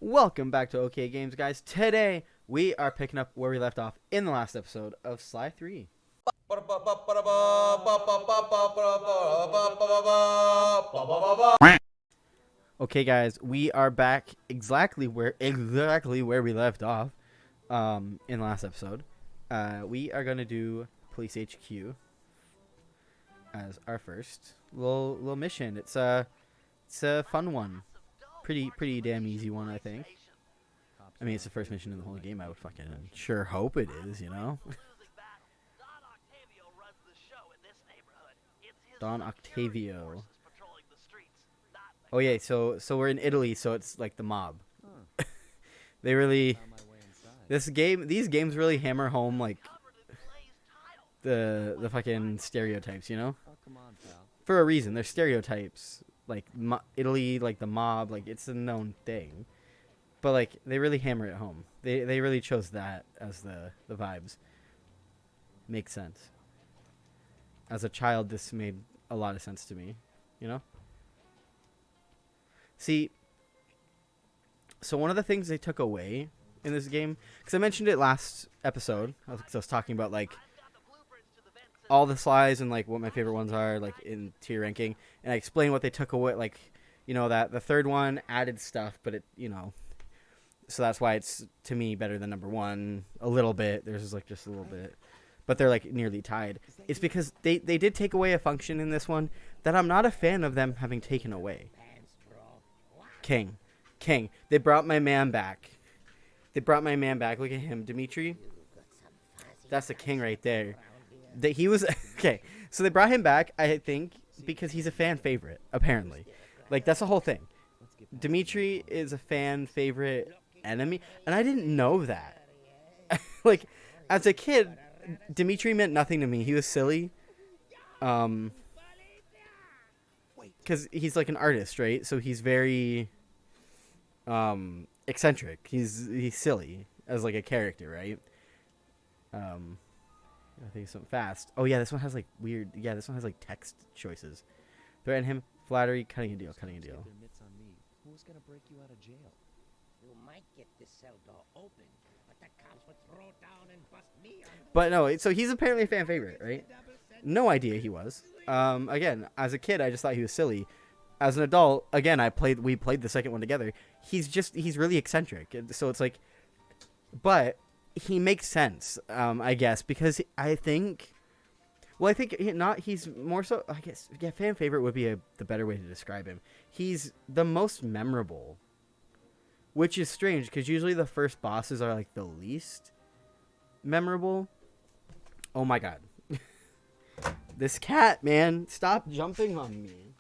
Welcome back to OK Games, guys. Today, we are picking up where we left off in the last episode of Sly 3. Okay, guys, we are back exactly where we left off in the last episode. We are going to do Police HQ as our first little mission. It's a fun one. Pretty damn easy one, I think. I mean, it's the first mission in the whole game. I would fucking sure hope it is, you know? Don Octavio. Oh, yeah, so we're in Italy, so it's like the mob. They really... these games really hammer home, like, the fucking stereotypes, you know? For a reason. They're stereotypes. Like, Italy, like, the mob, like, it's a known thing. But, like, they really hammer it home. They really chose that as the vibes. Makes sense. As a child, this made a lot of sense to me. You know? See, so one of the things they took away in this game, because I mentioned it last episode, I was talking about, like, all the Slys and, like, what my favorite ones are, like, in tier ranking, and I explained what they took away, like, you know, that the third one added stuff, but it, you know, so that's why it's, to me, better than number one, a little bit. There's, like, just a little bit, but they're, like, nearly tied. It's because they did take away a function in this one that I'm not a fan of them having taken away. King. They brought my man back. Look at him, Dimitri. That's the king right there. He was okay. So they brought him back, I think, because he's a fan favorite. Apparently, like that's the whole thing. Dimitri is a fan favorite enemy, and I didn't know that. Like, as a kid, Dimitri meant nothing to me. He was silly. Because he's like an artist, right? So he's very eccentric. He's silly as like a character, right? I think something fast. Oh yeah, this one has like weird. Yeah, this one has like text choices. Threaten him, flattery, cutting a deal. Who's gonna break you out of jail? You might get this cell door open, but the cops would throw down and bust me on. But no, so he's apparently a fan favorite, right? No idea he was. Again, as a kid, I just thought he was silly. As an adult, again, we played the second one together. He's really eccentric. So it's like, but he makes sense, I guess, because he's more so, I guess, yeah, fan favorite would be the better way to describe him. He's the most memorable, which is strange because usually the first bosses are like the least memorable. Oh my god. This cat, man, stop jumping on me.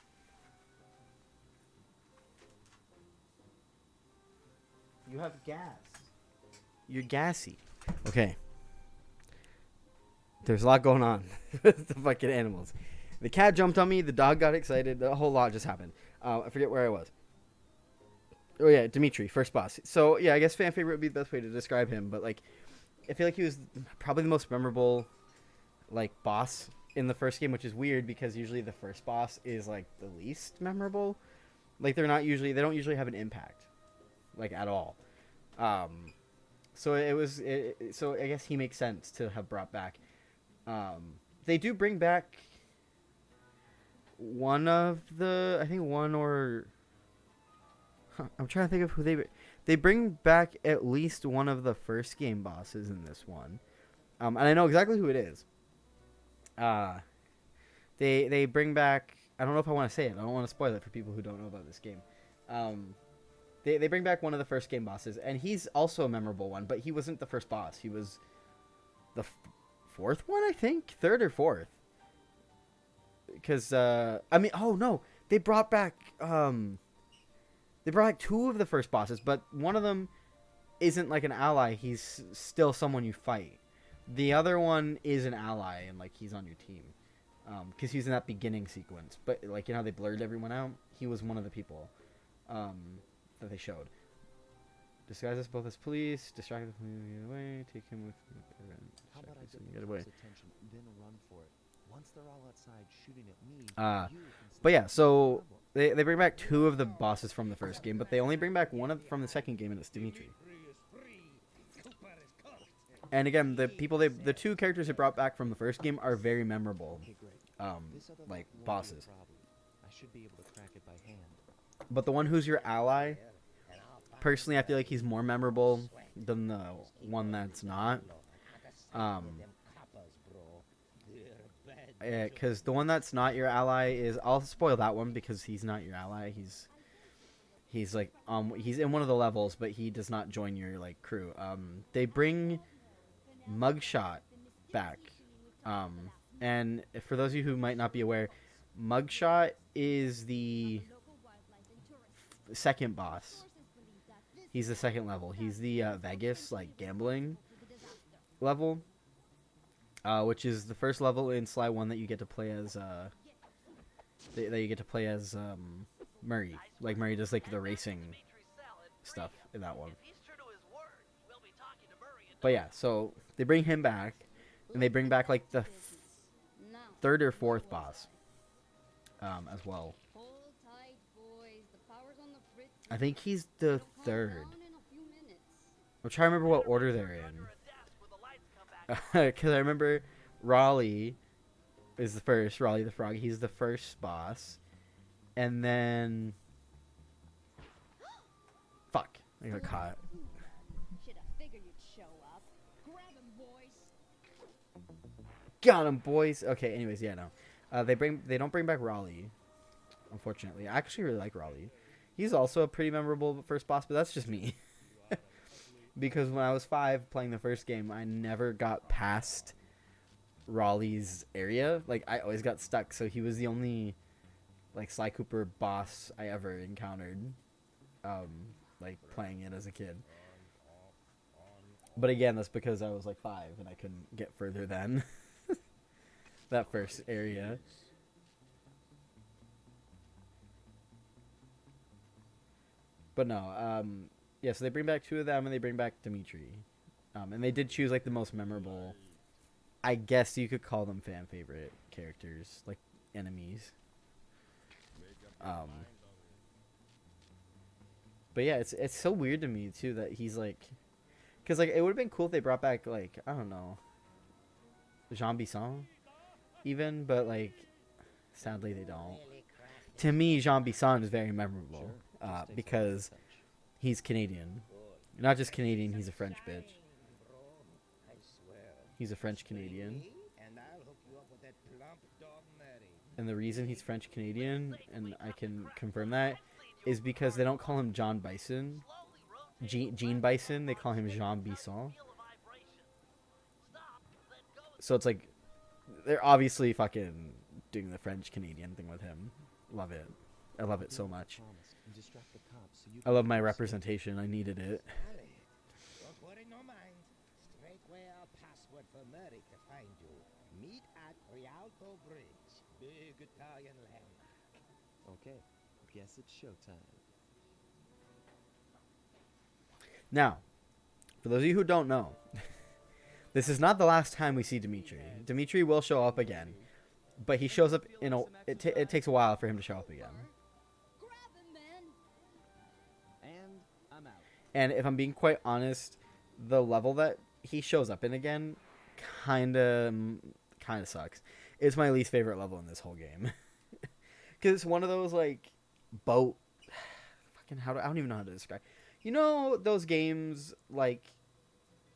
You have gas. You're gassy. Okay. There's a lot going on with the fucking animals. The cat jumped on me. The dog got excited. A whole lot just happened. I forget where I was. Oh, yeah, Dimitri, first boss. So, yeah, I guess fan favorite would be the best way to describe him. But, like, I feel like he was probably the most memorable, like, boss in the first game, which is weird because usually the first boss is, like, the least memorable. Like, they don't usually have an impact, like, at all. So so I guess he makes sense to have brought back. They do bring back one of the, I think one or, I'm trying to think of who they bring back at least one of the first game bosses in this one. And I know exactly who it is. They bring back, I don't know if I want to say it. I don't want to spoil it for people who don't know about this game. They bring back one of the first game bosses, and he's also a memorable one, but he wasn't the first boss. He was the fourth one, I think? Third or fourth. Because, they brought back two of the first bosses, but one of them isn't like an ally. He's still someone you fight. The other one is an ally, and, like, he's on your team. Because he's in that beginning sequence. But, like, you know how they blurred everyone out? He was one of the people that they showed. Disguise us both as police, distract them from getting away, take him with... How about I get away. attention, then run for it? Once they're all outside shooting at me, Uh, you can but sneak yeah, up so problem. they bring back 2 of the bosses from the first game, but they only bring back one from the second game, and it's Dimitri. And again, the 2 characters they brought back from the first game are very memorable, Okay, great. This other like lock won't bosses. be a problem. I should be able to crack it by hand. But the one who's your ally, personally, I feel like he's more memorable than the one that's not. Because the one that's not your ally is, I'll spoil that one because he's not your ally. He's like he's in one of the levels, but he does not join your like crew. They bring Mugshot back, and for those of you who might not be aware, Mugshot is the second boss. He's the second level. He's the Vegas like gambling level, which is the first level in Sly 1 that you get to play as Murray. Like Murray does like the racing stuff in that one. But yeah, so they bring him back, and they bring back like the third or fourth boss, as well. I think he's the third. I'm trying to remember what order they're in. Because I remember Raleigh is the first. Raleigh the Frog. He's the first boss. And then... Fuck. I got caught. Should have figured you'd show up. Grab him, boys. Got him, boys. Okay, anyways, yeah, no. They don't bring back Raleigh, unfortunately. I actually really like Raleigh. He's also a pretty memorable first boss, but that's just me. Because when I was 5 playing the first game, I never got past Raleigh's area. Like, I always got stuck, so he was the only, like, Sly Cooper boss I ever encountered, like, playing it as a kid. But again, that's because I was, like, 5, and I couldn't get further than that first area. But no, yeah, so they bring back 2 of them, and they bring back Dimitri. And they did choose, like, the most memorable, I guess you could call them fan favorite characters, like, enemies. But yeah, it's so weird to me, too, that he's, like... Because, like, it would have been cool if they brought back, like, I don't know, Jean Bisson, even, but, like, sadly they don't. To me, Jean Bisson is very memorable, Sure, just takes a because... touch. He's Canadian. Not just Canadian, he's a French bitch. He's a French Canadian. And the reason he's French Canadian, and I can confirm that, is because they don't call him John Bison. Jean Bison, they call him Jean Bisson. So it's like, they're obviously fucking doing the French Canadian thing with him. Love it. I love it so much. I love my representation. I needed it. Don't worry, no mind. Straightway our password for Murray to find you. Meet at Rialto Bridge. Big Italian landmark. Okay, guess it's showtime. Now, for those of you who don't know, this is not the last time we see Dimitri. Dimitri will show up again, but he shows up in a... It takes a while for him to show up again. Grab him, man. And I'm out. And if I'm being quite honest, the level that he shows up in again kind of sucks. It's my least favorite level in this whole game. Because it's one of those, like, boat... Fucking I don't even know how to describe. You know those games, like,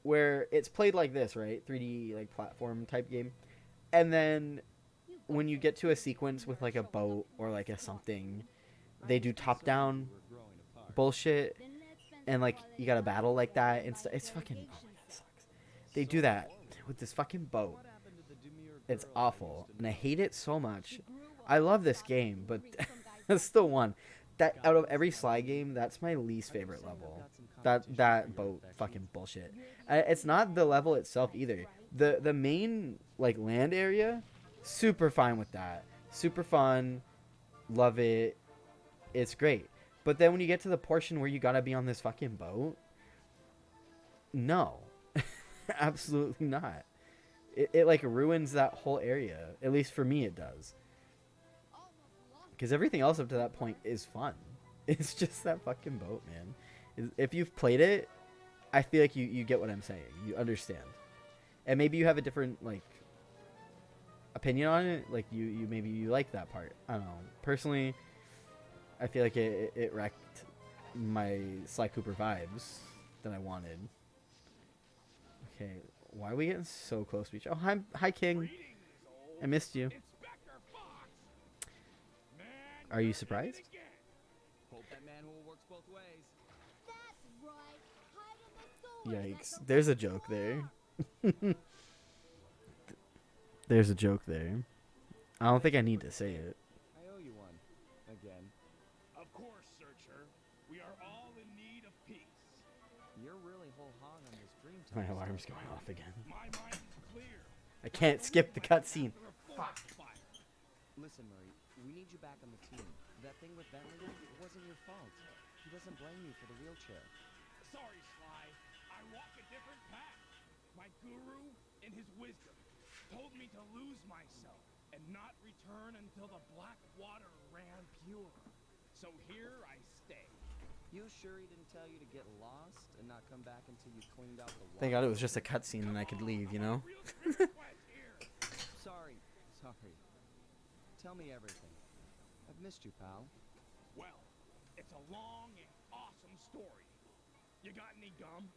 where it's played like this, right? 3D, like, platform type game. And then when you get to a sequence with, like, a boat or, like, a something, they do top-down bullshit. And, like, you got a battle like that. And it's fucking... Oh, my God, it sucks. They do that with this fucking boat. It's awful. And I hate it so much. I love this game, but that's the one. That out of every Sly game, that's my least favorite level. That boat fucking bullshit. It's not the level itself either. The main, like, land area, super fine with that. Super fun. Love it. It's great. But then when you get to the portion where you gotta be on this fucking boat, no. Absolutely not. It like ruins that whole area. At least for me, it does. Because everything else up to that point is fun. It's just that fucking boat, man. If you've played it, I feel like you get what I'm saying. You understand. And maybe you have a different, like, opinion on it. Like, you maybe you like that part. I don't know. Personally, I feel like it wrecked my Sly Cooper vibes that I wanted. Okay, why are we getting so close to each other? Oh, hi, King. I missed you. Are you surprised? Hope that manhole works both ways. That's right. Hide in the sewers. Yikes. There's a joke there. There's a joke there. I don't think I need to say it. I owe you one. Again. Of course, Searcher. We are all in need of peace. You're really whole hog on this dream My time alarm's stuff. going off again. My mind is clear. I can't skip the cutscene. Listen, Murray, we need you back on the team. That thing with Bentley wasn't your fault. He doesn't blame you for the wheelchair. Sorry, Sly. I walk a different path. My guru, in his wisdom, told me to lose myself and not return until the black water ran pure. So here I stay. You sure he didn't tell you to get lost and not come back until you cleaned out the water? Thank God it was just a cutscene and I could leave, you know? Real spirit quest here. Sorry. Tell me everything. I've missed you, pal. Well, it's a long and awesome story. You got any gum?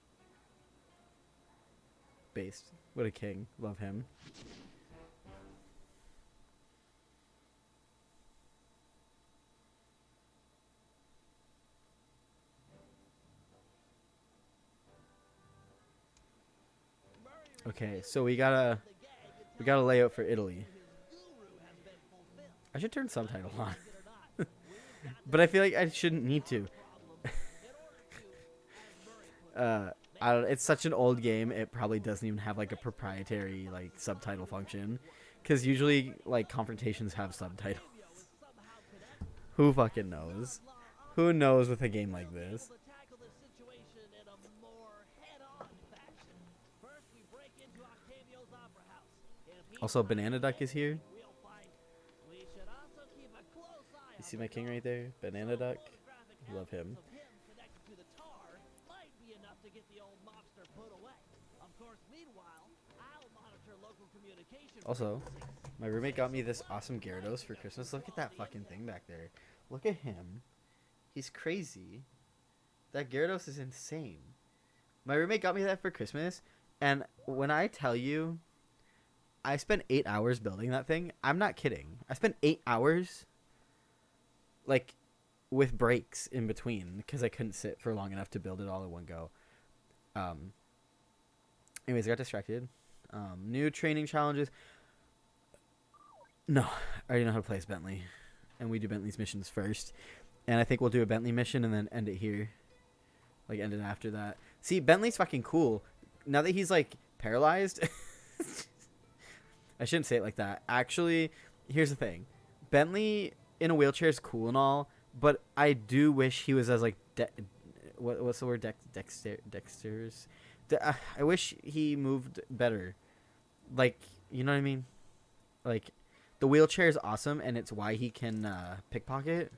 Based. What a king. Love him. Okay, so we got a layout for Italy. I should turn subtitles on. But I feel like I shouldn't need to. I don't, it's such an old game, it probably doesn't even have like a proprietary like subtitle function. Because usually like confrontations have subtitles. Who fucking knows? Who knows with a game like this? Also, Banana Duck is here. You see my king right there? Banana Duck. Love him. Also, my roommate got me this awesome Gyarados for Christmas. Look at that fucking thing back there. Look at him. He's crazy. That Gyarados is insane. My roommate got me that for Christmas, and when I tell you I spent 8 hours building that thing, I'm not kidding. I spent 8 hours, like, with breaks in between, because I couldn't sit for long enough to build it all in one go. Anyways, I got distracted. New training challenges. No, I already know how to play as Bentley. And we do Bentley's missions first. And I think we'll do a Bentley mission and then end it here. Like, end it after that. See, Bentley's fucking cool. Now that he's, like, paralyzed. I shouldn't say it like that. Actually, here's the thing. Bentley in a wheelchair is cool and all, but I do wish he was as, like, what's the word? Dexterous? I wish he moved better. Like, you know what I mean? Like, the wheelchair is awesome, and it's why he can pickpocket.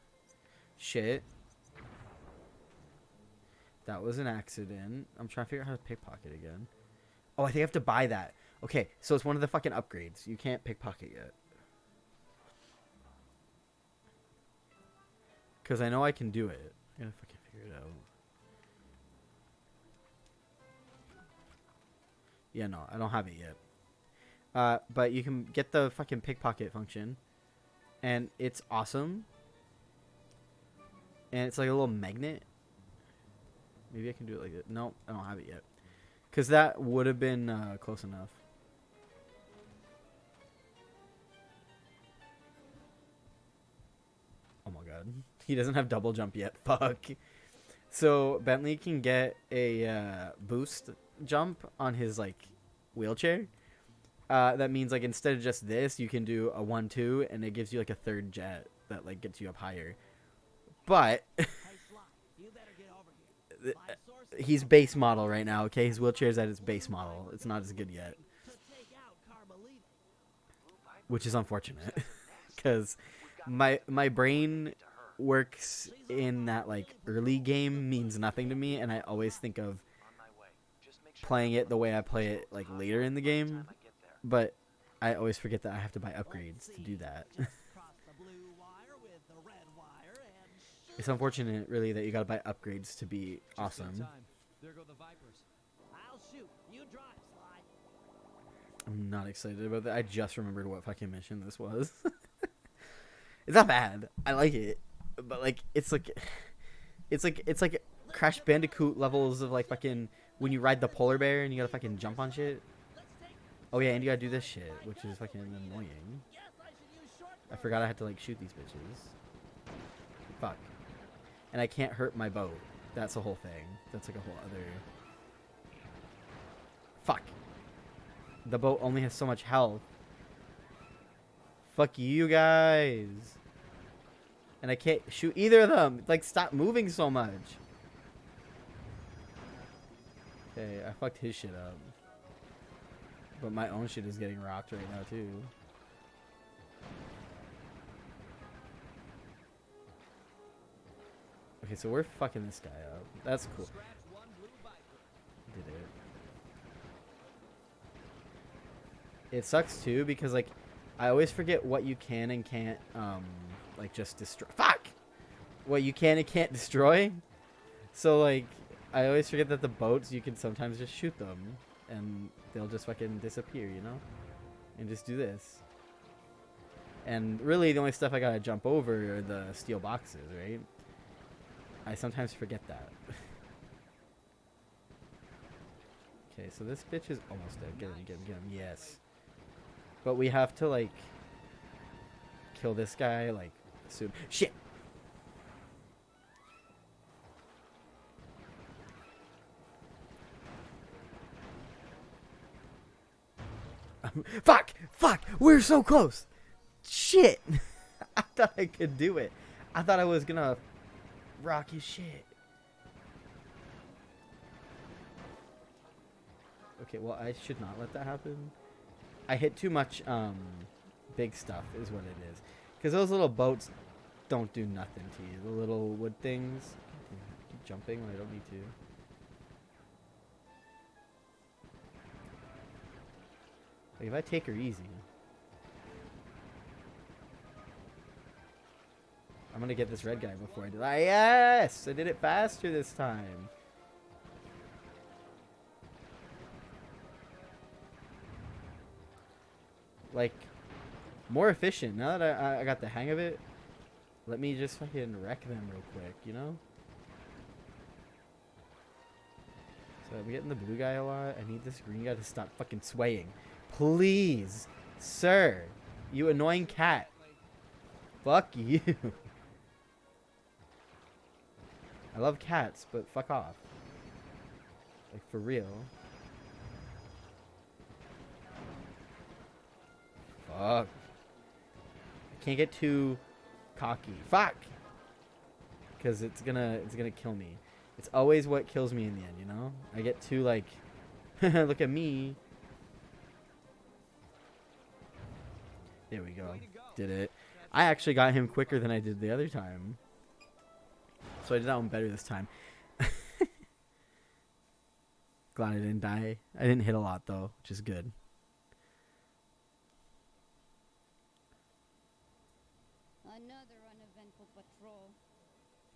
Shit. That was an accident. I'm trying to figure out how to pickpocket again. Oh, I think I have to buy that. Okay, so it's one of the fucking upgrades. You can't pickpocket yet. Because I know I can do it. I gotta fucking figure it out. Yeah, no, I don't have it yet. But you can get the fucking pickpocket function. And it's awesome. And it's like a little magnet. Maybe I can do it like that. No, I don't have it yet. Because that would have been close enough. Oh my god. He doesn't have double jump yet. Fuck. So Bentley can get a boost jump on his like wheelchair. That means like instead of just this, you can do a 1-2 and it gives you like a third jet that like gets you up higher. But he's base model right now, okay? His wheelchair's at its base model. It's not as good yet. which is unfortunate because my brain works in that like early game means nothing to me, and I always think of playing it the way I play it like later in the game, but I always forget that I have to buy upgrades to do that. It's unfortunate, really, that you gotta buy upgrades to be awesome. There go the Vipers. I'll shoot. You drive, Sly. I'm not excited about that. I just remembered what fucking mission this was. It's not bad. I like it, but like it's like Crash Bandicoot levels of like fucking when you ride the polar bear and you gotta fucking jump on shit. Oh yeah, and you gotta do this shit, which is fucking annoying. I forgot I had to like shoot these bitches. Fuck. And I can't hurt my boat. That's the whole thing. That's like a whole other... Fuck. The boat only has so much health. Fuck you guys. And I can't shoot either of them. Like, stop moving so much. Okay, I fucked his shit up. But my own shit is getting rocked right now, too. Okay, so we're fucking this guy up. That's cool. Did it. It sucks too because like I always forget what you can and can't like just destroy. Fuck! What you can and can't destroy. So like I always forget that the boats you can sometimes just shoot them and they'll just fucking disappear, you know? And just do this. And really the only stuff I gotta jump over are the steel boxes, right? I sometimes forget that. Okay, so this bitch is almost dead. Get him, get him, get him. Yes. But we have to, like, kill this guy, like, soon. Shit! Fuck! Fuck! We're so close! Shit! I thought I could do it. I thought I was gonna rock his shit. Okay, well, I should not let that happen. I hit too much big stuff is what it is. Because those little boats don't do nothing to you. The little wood things. Keep jumping when I don't need to. Like, if I take her easy, I'm gonna get this red guy before I do that. Yes! I did it faster this time. Like, more efficient. Now that I got the hang of it, let me just fucking wreck them real quick, you know? So I'm getting the blue guy a lot. I need this green guy to stop fucking swaying. Please, sir. You annoying cat. Fuck you. I love cats, but fuck off. Like, for real. Fuck. I can't get too cocky. Fuck! Because it's gonna kill me. It's always what kills me in the end, you know? I get too, like, look at me. There we go. Did it. I actually got him quicker than I did the other time. So I did that one better this time. Glad I didn't die. I didn't hit a lot, though, which is good. Another uneventful patrol.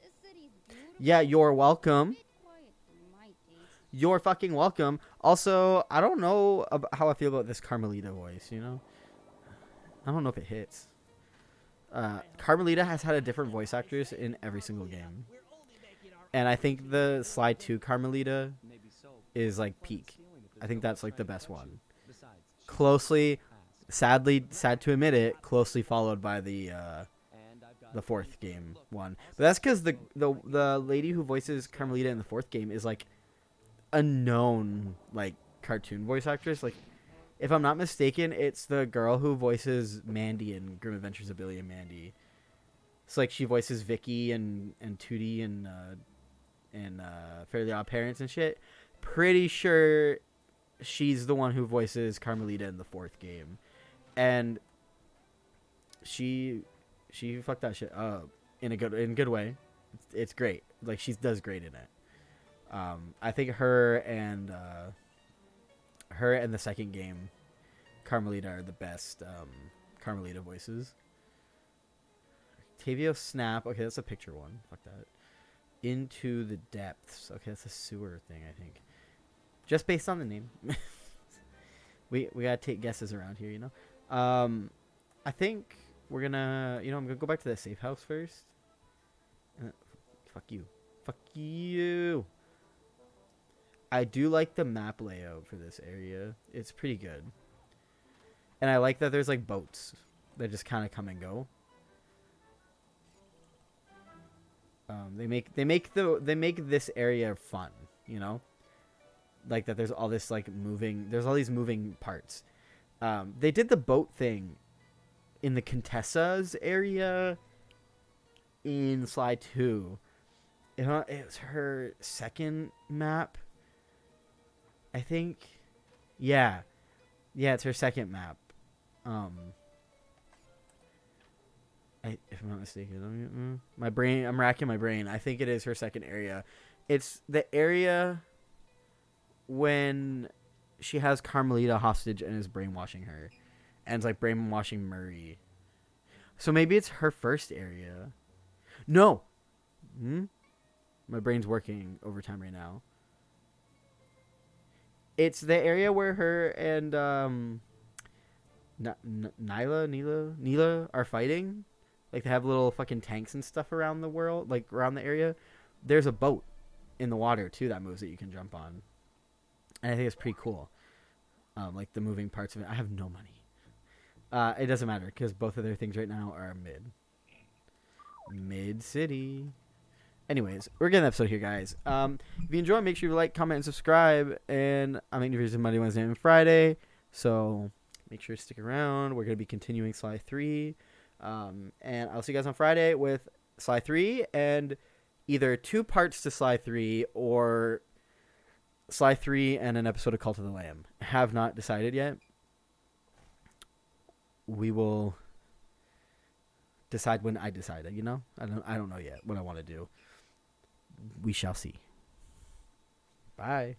This city's beautiful. Yeah, you're welcome. Bit quiet for my taste. You're fucking welcome. Also, I don't know how I feel about this Carmelita voice, you know? I don't know if it hits. Carmelita has had a different voice actors in every single game. And I think the Slide 2 Carmelita is like peak. I think that's like the best one. Closely, sad to admit it, closely followed by the fourth game one. But that's because the lady who voices Carmelita in the fourth game is like a known like cartoon voice actress. Like, if I'm not mistaken, it's the girl who voices Mandy in Grim Adventures of Billy and Mandy. So like she voices Vicky and Tootie and Fairly Odd Parents and shit. Pretty sure she's the one who voices Carmelita in the fourth game. And she fucked that shit up in a good way. It's great. Like she does great in it. I think her and the second game, Carmelita, are the best Carmelita voices. Tavio Snap. Okay, that's a picture one. Fuck that. Into the Depths. Okay, that's a sewer thing, I think. Just based on the name. we gotta take guesses around here, you know. I think we're gonna, I'm gonna go back to the safe house first. Fuck you. Fuck you. I do like the map layout for this area. It's pretty good. And I like that there's like boats that just kind of come and go. They make this area fun, you know? Like that there's all this like there's all these moving parts. They did the boat thing in the Contessa's area in Slide 2. It was her second map, I think. Yeah, it's her second map. If I'm not mistaken, I'm racking my brain. I think it is her second area. It's the area when she has Carmelita hostage and is brainwashing her, and it's like brainwashing Murray. So maybe it's her first area. No. My brain's working overtime right now. It's the area where her and Neela are fighting. Like they have little fucking tanks and stuff around the world, like around the area. There's a boat in the water too that moves that you can jump on, and I think it's pretty cool. Like the moving parts of it. I have no money. It doesn't matter because both of their things right now are mid city. Anyways, we're getting an episode here, guys. If you enjoy, make sure you like, comment, and subscribe. And I'm making videos on Monday, Wednesday, and Friday, so make sure to stick around. We're gonna be continuing Sly 3. And I'll see you guys on Friday with Sly 3 and either 2 parts to Sly 3 or Sly 3 and an episode of Cult of the Lamb. Have not decided yet. We will decide when I decide, you know? I don't know yet what I want to do. We shall see. Bye.